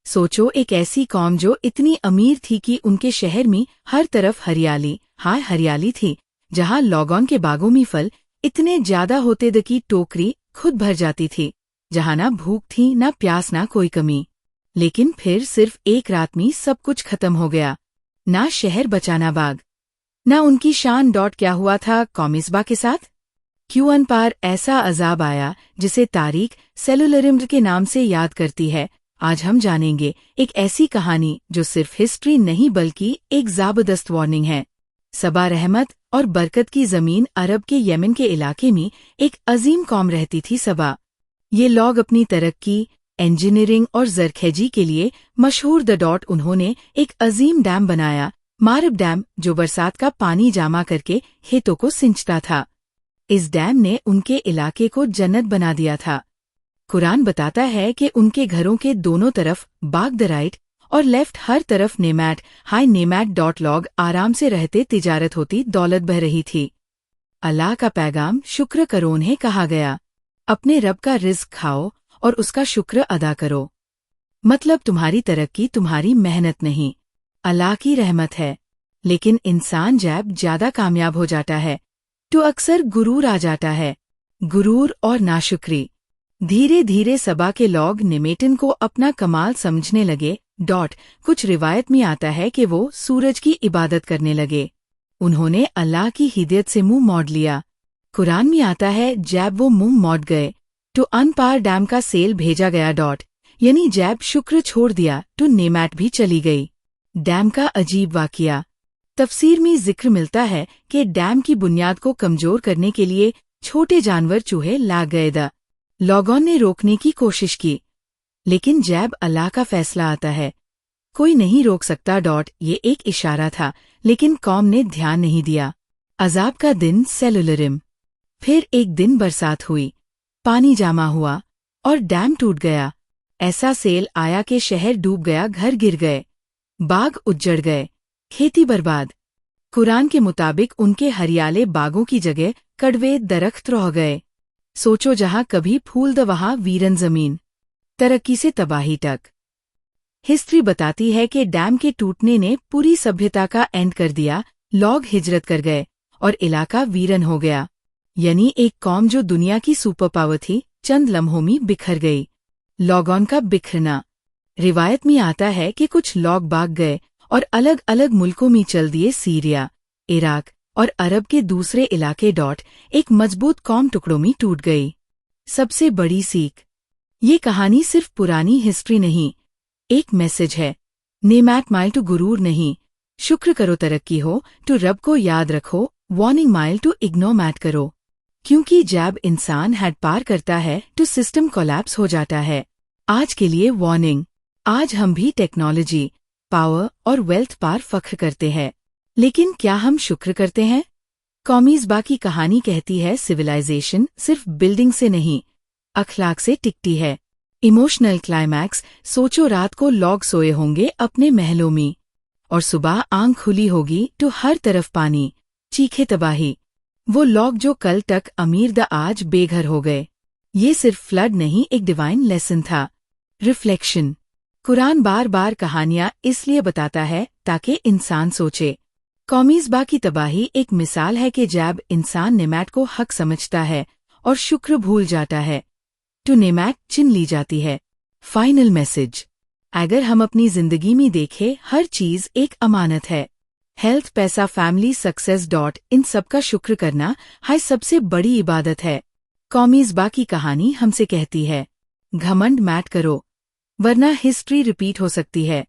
सोचो, एक ऐसी कौम जो इतनी अमीर थी कि उनके शहर में हर तरफ हरियाली, हाँ हरियाली थी, जहाँ लॉगॉन के बागों में फल इतने ज्यादा होते द की टोकरी खुद भर जाती थी, जहाँ ना भूख थी ना प्यास ना कोई कमी। लेकिन फिर सिर्फ एक रात में सब कुछ खत्म हो गया। ना शहर बचाना बाग, ना उनकी शान। क्या हुआ था कॉमिस्बा के साथ? क्यों अन पार ऐसा अजाब आया जिसे तारीख सेलुलरिज्म के नाम से याद करती है? आज हम जानेंगे एक ऐसी कहानी जो सिर्फ हिस्ट्री नहीं बल्कि एक ज़बरदस्त वार्निंग है। सबा रहमत और बरकत की जमीन अरब के यमन के इलाके में एक अजीम कौम रहती थी सबा। ये लोग अपनी तरक्की, इंजीनियरिंग और जरखेजी के लिए मशहूर उन्होंने एक अजीम डैम बनाया, मारब डैम, जो बरसात का पानी जमा करके खेतों को सिंचता था। इस डैम ने उनके इलाके को जन्नत बना दिया था। कुरान बताता है कि उनके घरों के दोनों तरफ बाग द राइट और लेफ्ट हर तरफ नेमैट हाई नेमैट लॉग आराम से रहते, तिजारत होती, दौलत बह रही थी। अल्लाह का पैगाम शुक्र करो उन्हें कहा गया। अपने रब का रिज़्क खाओ और उसका शुक्र अदा करो। मतलब तुम्हारी तरक्की तुम्हारी मेहनत नहीं, अल्लाह की रहमत है। लेकिन इंसान जब ज्यादा कामयाब हो जाता है तो अक्सर गुरूर आ जाता है। गुरूर और नाशुक्री। धीरे धीरे सबा के लोग निमेटन को अपना कमाल समझने लगे। कुछ रिवायत में आता है कि वो सूरज की इबादत करने लगे। उन्होंने अल्लाह की हिदायत से मुंह मोड़ लिया। कुरान में आता है जब वो मुंह मोड़ गए तो अनपार डैम का सेल भेजा गया। यानी जैब शुक्र छोड़ दिया तो नेमैट भी चली गई। डैम का अजीब वाकिया। तफसीर में जिक्र मिलता है कि डैम की बुनियाद को कमजोर करने के लिए छोटे जानवर चूहे लाग गए। लोगों ने रोकने की कोशिश की, लेकिन जैब अल्लाह का फैसला आता है, कोई नहीं रोक सकता। ये एक इशारा था, लेकिन कौम ने ध्यान नहीं दिया। अजाब का दिन सेलुलरिज्म। फिर एक दिन बरसात हुई, पानी जमा हुआ और डैम टूट गया। ऐसा सेल आया कि शहर डूब गया, घर गिर गए, बाग उजड़ गए, खेती बर्बाद। कुरान के मुताबिक उनके हरियाले बागों की जगह कड़वे दरख्त रह गए। सोचो, जहां कभी फूल द वहां वीरन जमीन। तरक्की से तबाही तक। हिस्ट्री बताती है कि डैम के टूटने ने पूरी सभ्यता का एंड कर दिया। लोग हिजरत कर गए और इलाका वीरन हो गया। यानी एक कौम जो दुनिया की सुपर पावर थी, चंद लम्हों में बिखर गई। लोगों का बिखरना। रिवायत में आता है कि कुछ लोग भाग गए और अलग अलग मुल्कों में चल दिए। सीरिया, इराक और अरब के दूसरे इलाके। एक मजबूत कौम टुकड़ों में टूट गई। सबसे बड़ी सीख। ये कहानी सिर्फ पुरानी हिस्ट्री नहीं, एक मैसेज है। नेमैट माइल टू गुरूर नहीं, शुक्र करो तरक्की हो तो रब को याद रखो। वार्निंग माइल टू इग्नोर मैट करो, क्योंकि जब इंसान हैड पार करता है तो सिस्टम कोलैप्स हो जाता है। आज के लिए वार्निंग। आज हम भी टेक्नोलॉजी, पावर और वेल्थ पर फख्र करते हैं, लेकिन क्या हम शुक्र करते हैं? कॉमिस्बा की कहानी कहती है सिविलाइजेशन सिर्फ बिल्डिंग से नहीं, अखलाक से टिकती है। Emotional climax. सोचो, रात को लोग सोए होंगे अपने महलों में और सुबह आंख खुली होगी तो हर तरफ पानी, चीखे, तबाही। वो लोग जो कल तक अमीर द आज बेघर हो गए। ये सिर्फ फ्लड नहीं, एक डिवाइन लेसन था। रिफ्लेक्शन। कुरान बार बार कहानियां इसलिए बताता है ताकि इंसान सोचे। कॉमिस्बा की तबाही एक मिसाल है कि जब इंसान नेमैट को हक समझता है और शुक्र भूल जाता है तो नेमैट चिन ली जाती है। Final message. अगर हम अपनी जिंदगी में देखें, हर चीज एक अमानत है। हेल्थ, पैसा, फैमिली, सक्सेस। इन सब का शुक्र करना हाय सबसे बड़ी इबादत है। कॉमिस्बा की कहानी हमसे कहती है, घमंड मैट करो वरना हिस्ट्री रिपीट हो सकती है।